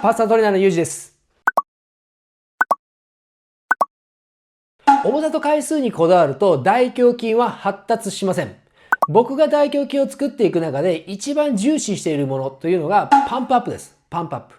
パーソナルトレーナーのゆうじです。重さと回数にこだわると大胸筋は発達しません。僕が大胸筋を作っていく中で一番重視しているものというのがパンプアップです。パンプアップ。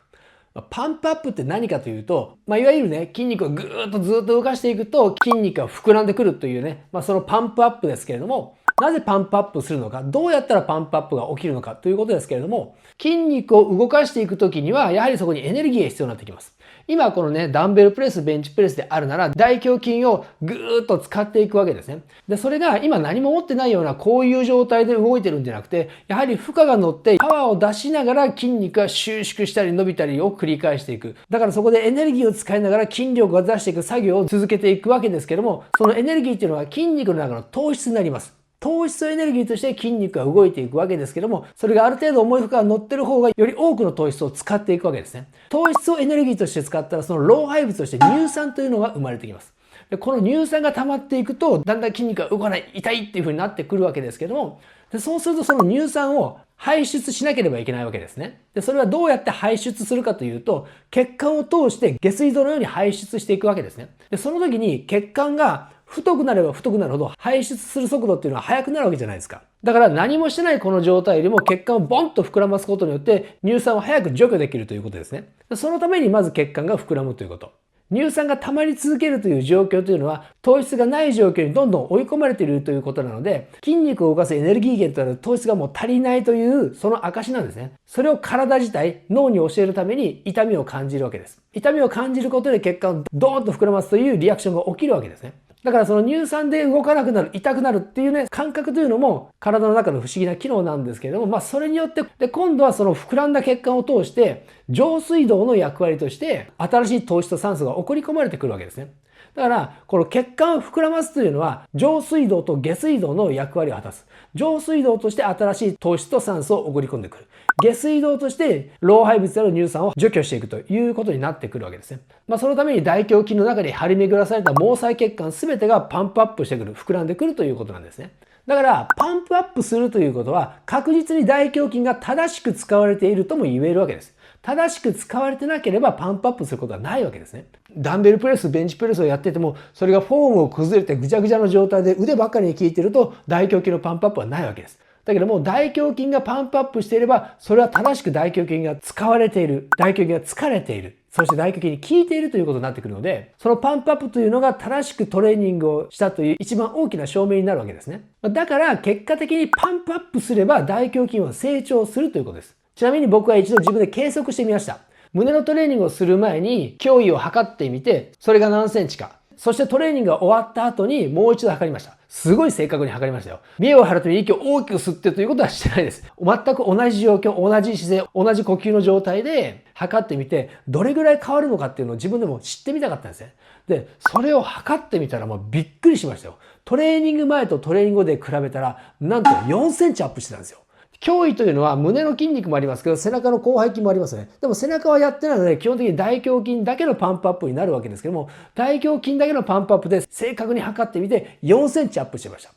パンプアップって何かというと、いわゆるね、筋肉をぐーっとずっと動かしていくと筋肉が膨らんでくるというね、そのパンプアップですけれども、なぜパンプアップするのか、どうやったらパンプアップが起きるのかということですけれども、筋肉を動かしていくときには、やはりそこにエネルギーが必要になってきます。今このね、ダンベルプレス、ベンチプレスであるなら、大胸筋をぐーっと使っていくわけですね。で、それが今何も持ってないようなこういう状態で動いてるんじゃなくて、やはり負荷が乗ってパワーを出しながら筋肉が収縮したり伸びたりを繰り返していく。だからそこでエネルギーを使いながら筋力を出していく作業を続けていくわけですけども、そのエネルギーっていうのは筋肉の中の糖質になります。糖質をエネルギーとして筋肉が動いていくわけですけども、それがある程度重い負荷が乗ってる方がより多くの糖質を使っていくわけですね。糖質をエネルギーとして使ったら、その老廃物として乳酸というのが生まれてきます。でこの乳酸が溜まっていくと、だんだん筋肉が動かない、痛いっていう風になってくるわけですけども、そうするとその乳酸を排出しなければいけないわけですね。でそれはどうやって排出するかというと、血管を通して下水道のように排出していくわけですね。でその時に血管が太くなれば太くなるほど排出する速度っていうのは速くなるわけじゃないですか。だから何もしてないこの状態よりも血管をボンと膨らますことによって乳酸を早く除去できるということですね。そのためにまず血管が膨らむということ。乳酸が溜まり続けるという状況というのは糖質がない状況にどんどん追い込まれているということなので、筋肉を動かすエネルギー源となる糖質がもう足りないというその証なんですね。それを体自体、脳に教えるために痛みを感じるわけです。痛みを感じることで血管をドーンと膨らますというリアクションが起きるわけですね。だからその乳酸で動かなくなる、痛くなるっていうね、感覚というのも体の中の不思議な機能なんですけれども、それによって、で、今度はその膨らんだ血管を通して、上水道の役割として、新しい糖質と酸素が送り込まれてくるわけですね。だから、この血管を膨らますというのは、上水道と下水道の役割を果たす。上水道として新しい糖質と酸素を送り込んでくる。下水道として老廃物である乳酸を除去していくということになってくるわけですね。そのために大胸筋の中に張り巡らされた毛細血管全てがパンプアップしてくる、膨らんでくるということなんですね。だからパンプアップするということは確実に大胸筋が正しく使われているとも言えるわけです。正しく使われてなければパンプアップすることはないわけですね。ダンベルプレス、ベンチプレスをやってても、それがフォームを崩れてぐちゃぐちゃの状態で腕ばっかりに効いていると大胸筋のパンプアップはないわけです。だけども大胸筋がパンプアップしていれば、それは正しく大胸筋が使われている、大胸筋が疲れている、そして大胸筋に効いているということになってくるので、そのパンプアップというのが正しくトレーニングをしたという一番大きな証明になるわけですね。だから結果的にパンプアップすれば大胸筋は成長するということです。ちなみに僕は一度自分で計測してみました。胸のトレーニングをする前に胸囲を測ってみて、それが何センチか。そしてトレーニングが終わった後にもう一度測りました。すごい正確に測りましたよ。見栄を張るために息を大きく吸ってということはしてないです。全く同じ状況、同じ姿勢、同じ呼吸の状態で測ってみて、どれぐらい変わるのかっていうのを自分でも知ってみたかったんですね。で、それを測ってみたらもうびっくりしましたよ。トレーニング前とトレーニング後で比べたら、なんと4センチアップしてたんですよ。胸囲というのは胸の筋肉もありますけど、背中の広背筋もありますね。でも背中はやってないので、基本的に大胸筋だけのパンプアップになるわけですけども、大胸筋だけのパンプアップで正確に測ってみて4センチアップしてました。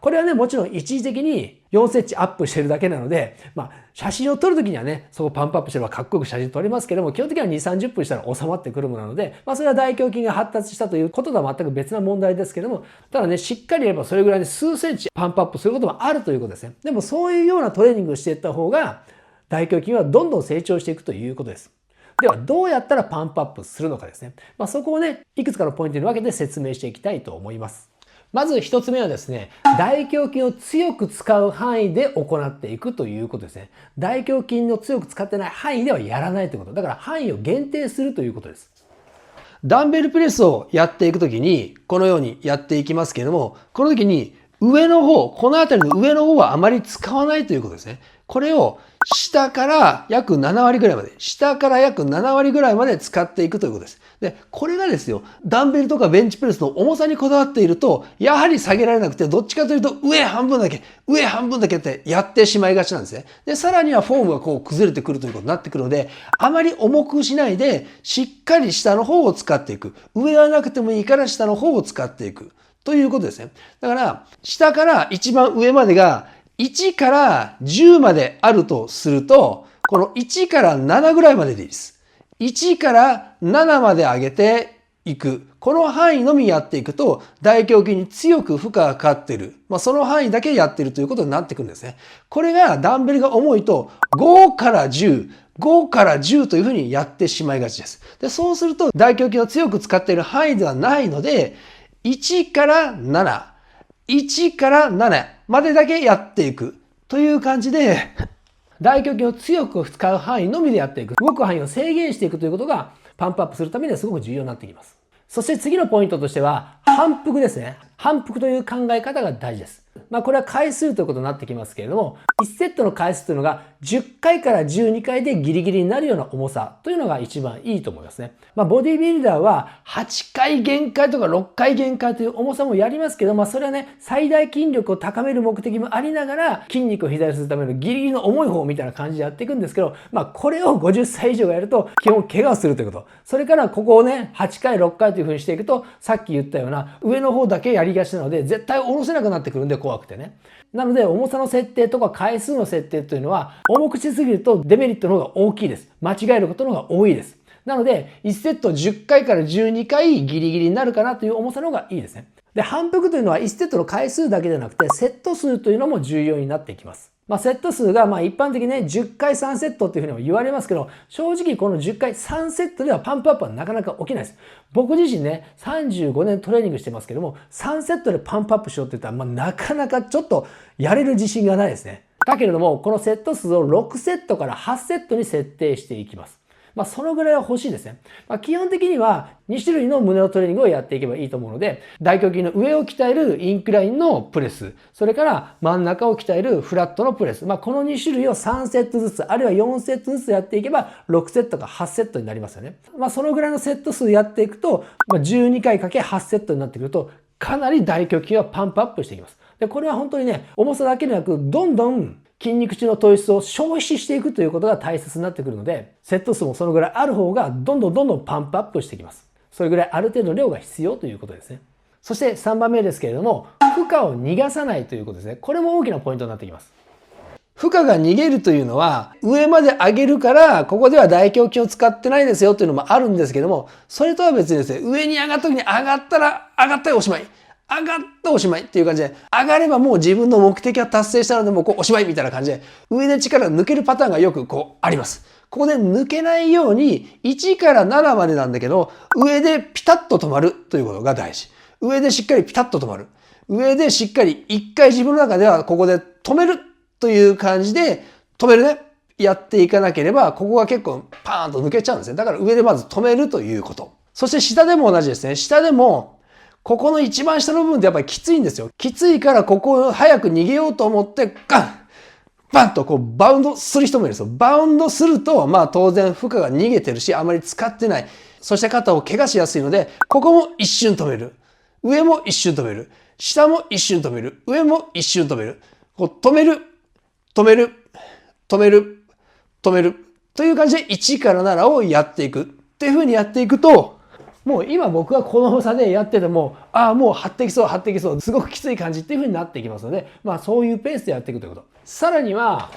これはね、もちろん一時的に4センチアップしてるだけなので、写真を撮るときにはね、そこパンプアップしてればかっこよく写真撮れますけども、基本的には2、30分したら収まってくるものなので、それは大胸筋が発達したということとは全く別な問題ですけども、ただね、しっかりやればそれぐらいで数センチパンプアップすることもあるということですね。でもそういうようなトレーニングをしていった方が、大胸筋はどんどん成長していくということです。では、どうやったらパンプアップするのかですね。そこをね、いくつかのポイントに分けて説明していきたいと思います。まず一つ目はですね、大胸筋を強く使う範囲で行っていくということですね。大胸筋を強く使ってない範囲ではやらないということ。だから範囲を限定するということです。ダンベルプレスをやっていくときに、このようにやっていきますけれども、この時に上の方、この辺りの上の方はあまり使わないということですね。これを下から約7割ぐらいまで、下から約7割ぐらいまで使っていくということです。で、これがですよ、ダンベルとかベンチプレスの重さにこだわっていると、やはり下げられなくて、どっちかというと上半分だけ、上半分だけってやってしまいがちなんですね。で、さらにはフォームがこう崩れてくるということになってくるので、あまり重くしないで、しっかり下の方を使っていく。上はなくてもいいから下の方を使っていく。ということですね。だから、下から一番上までが1から10まであるとすると、この1から7ぐらいまででいいです。1から7まで上げていく。この範囲のみやっていくと、大胸筋に強く負荷がかかっている。その範囲だけやっているということになってくるんですね。これがダンベルが重いと、5から10、5から10というふうにやってしまいがちです。で、そうすると、大胸筋を強く使っている範囲ではないので、1から7、1から7までだけやっていくという感じで、大胸筋を強く使う範囲のみでやっていく。動く範囲を制限していくということが、パンプアップするためにはすごく重要になってきます。そして次のポイントとしては、反復ですね。反復という考え方が大事です。これは回数ということになってきますけれども、1セットの回数というのが10回から12回でギリギリになるような重さというのが一番いいと思いますね。ボディビルダーは8回限界とか6回限界という重さもやりますけど、それはね、最大筋力を高める目的もありながら、筋肉を肥大するためのギリギリの重い方みたいな感じでやっていくんですけど、これを50歳以上がやると基本怪我をするということ。それからここをね、8回、6回という風にしていくと、さっき言ったような上の方だけやりがちなので、絶対下ろせなくなってくるんで怖くてね。なので、重さの設定とか回数の設定というのは、重くしすぎるとデメリットの方が大きいです。間違えることの方が多いです。なので、1セット10回から12回ギリギリになるかなという重さの方がいいですね。で、反復というのは1セットの回数だけではなくて、セット数というのも重要になっていきます。セット数が一般的にね、10回3セットっていうふうにも言われますけど、正直この10回3セットではパンプアップはなかなか起きないです。僕自身ね、35年トレーニングしてますけども、3セットでパンプアップしようって言ったら、なかなかちょっとやれる自信がないですね。だけれども、このセット数を6セットから8セットに設定していきます。そのぐらいは欲しいですね。基本的には2種類の胸のトレーニングをやっていけばいいと思うので、大胸筋の上を鍛えるインクラインのプレス、それから真ん中を鍛えるフラットのプレス。この2種類を3セットずつ、あるいは4セットずつやっていけば、6セットか8セットになりますよね。そのぐらいのセット数やっていくと、12回かけ8セットになってくると、かなり大胸筋はパンプアップしていきます。で、これは本当にね、重さだけでなく、どんどん筋肉中の糖質を消費していくということが大切になってくるので、セット数もそのぐらいある方がどんどんパンプアップしていきます。それぐらいある程度の量が必要ということですね。そして3番目ですけれども、負荷を逃がさないということですね。これも大きなポイントになってきます。負荷が逃げるというのは、上まで上げるから、ここでは大胸筋を使ってないですよというのもあるんですけども、それとは別にですね、上に上がった時に上がったらおしまい。上がったおしまいっていう感じで、上がればもう自分の目的は達成したのでもうおしまいみたいな感じで、上で力が抜けるパターンがよくあります。ここで抜けないように、1から7までなんだけど、上でピタッと止まるということが大事。上でしっかりピタッと止まる。上でしっかり一回自分の中ではここで止めるという感じで、止めるね。やっていかなければ、ここが結構パーンと抜けちゃうんですね。だから上でまず止めるということ。そして下でも同じですね。下でも、ここの一番下の部分ってやっぱりきついんですよ。きついからここを早く逃げようと思ってバンとバウンドする人もいるんですよ。バウンドすると、当然負荷が逃げてるし、あまり使ってない。そして肩を怪我しやすいので、ここも一瞬止める。上も一瞬止める。下も一瞬止める。上も一瞬止める。止める。止める。止める。止める。という感じで1から7をやっていく。っていう風にやっていくと、もう今僕がこの重さでやってても、もう張ってきそう、すごくきつい感じっていう風になっていきますので、そういうペースでやっていくということ。さらには、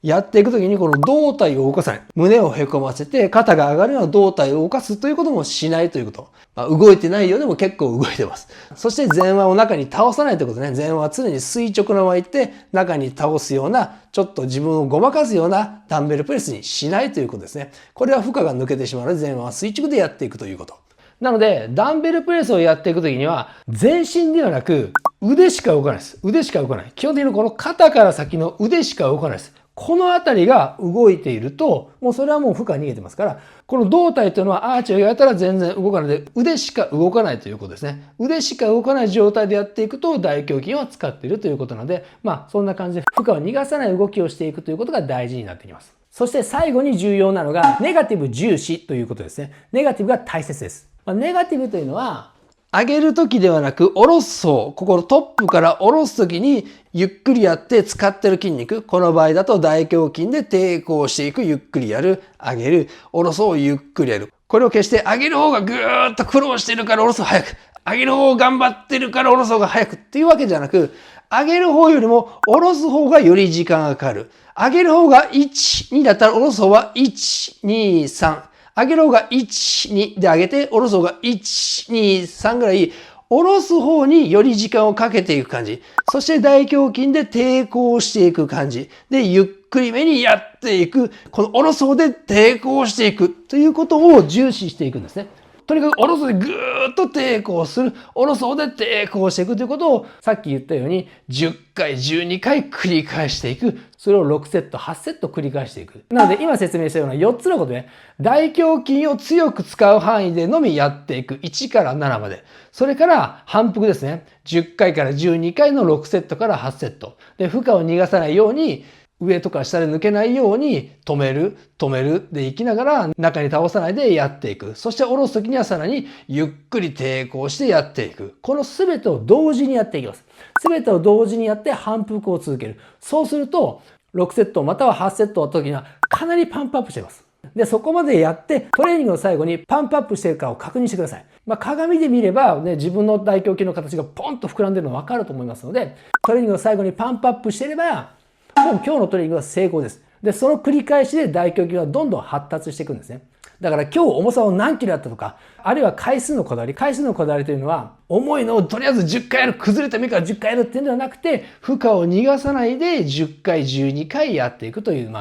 やっていくときにこの胴体を動かさない。胸をへこませて肩が上がるような胴体を動かすということもしないということ。動いてないようでも結構動いてます。そして前腕を中に倒さないということね。前腕は常に垂直なままいって中に倒すような、ちょっと自分をごまかすようなダンベルプレスにしないということですね。これは負荷が抜けてしまうので前腕は垂直でやっていくということ。なので、ダンベルプレスをやっていくときには、全身ではなく、腕しか動かないです。腕しか動かない。基本的にこの肩から先の腕しか動かないです。このあたりが動いていると、もうそれはもう負荷逃げてますから、この胴体というのはアーチをやったら全然動かないので、腕しか動かないということですね。腕しか動かない状態でやっていくと、大胸筋を使っているということなので、そんな感じで負荷を逃がさない動きをしていくということが大事になってきます。そして最後に重要なのが、ネガティブ重視ということですね。ネガティブが大切です。ネガティブというのは、上げるときではなく、下ろす方、ここのトップから下ろすときに、ゆっくりやって使ってる筋肉、この場合だと大胸筋で抵抗していく、ゆっくりやる、上げる、下ろそう、ゆっくりやる。これを決して上げる方がぐーっと苦労してるから下ろす方が早く、上げる方頑張ってるから下ろす方が早くっていうわけじゃなく、上げる方よりも下ろす方がより時間がかかる。上げる方が1、2だったら下ろす方は1、2、3。上げる方が1、2で上げて、下ろす方が1、2、3ぐらい、下ろす方により時間をかけていく感じ。そして大胸筋で抵抗していく感じ。で、ゆっくりめにやっていく。この下ろす方で抵抗していくということを重視していくんですね。とにかく下ろすでぐーっと抵抗する。下ろす方で抵抗していくということをさっき言ったように10回、12回繰り返していく。それを6セット、8セット繰り返していく。なので今説明したような4つのことで大胸筋を強く使う範囲でのみやっていく。1から7まで。それから反復ですね。10回から12回の6セットから8セット。で、負荷を逃がさないように上とか下で抜けないように止めるでいきながら中に倒さないでやっていく。そして下ろすときにはさらにゆっくり抵抗してやっていく。この全てを同時にやっていきます。全てを同時にやって反復を続ける。そうすると6セットまたは8セットの時にはかなりパンプアップしています。で、そこまでやってトレーニングの最後にパンプアップしているかを確認してください。鏡で見ればね、自分の大胸筋の形がポンと膨らんでるのがわかると思いますので、トレーニングの最後にパンプアップしていればもう今日のトレーニングは成功です。で、その繰り返しで大胸筋はどんどん発達していくんですね。だから今日重さを何キロやったとか、あるいは回数のこだわり。回数のこだわりというのは、重いのをとりあえず10回やる、崩れてもいいから10回やるっていうんではなくて、負荷を逃がさないで10回、12回やっていくという、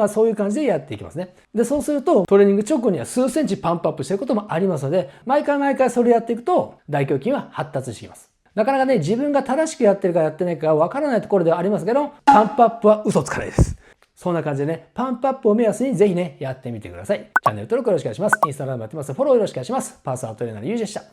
そういう感じでやっていきますね。で、そうするとトレーニング直後には数センチパンプアップしていることもありますので、毎回それやっていくと大胸筋は発達してきます。なかなかね、自分が正しくやってるかやってないかわからないところではありますけど、パンプアップは嘘つかないです。そんな感じでね、パンプアップを目安にぜひね、やってみてください。チャンネル登録よろしくお願いします。インスタグラムやってます。フォローよろしくお願いします。パーソナルトレーナーのゆうじでした。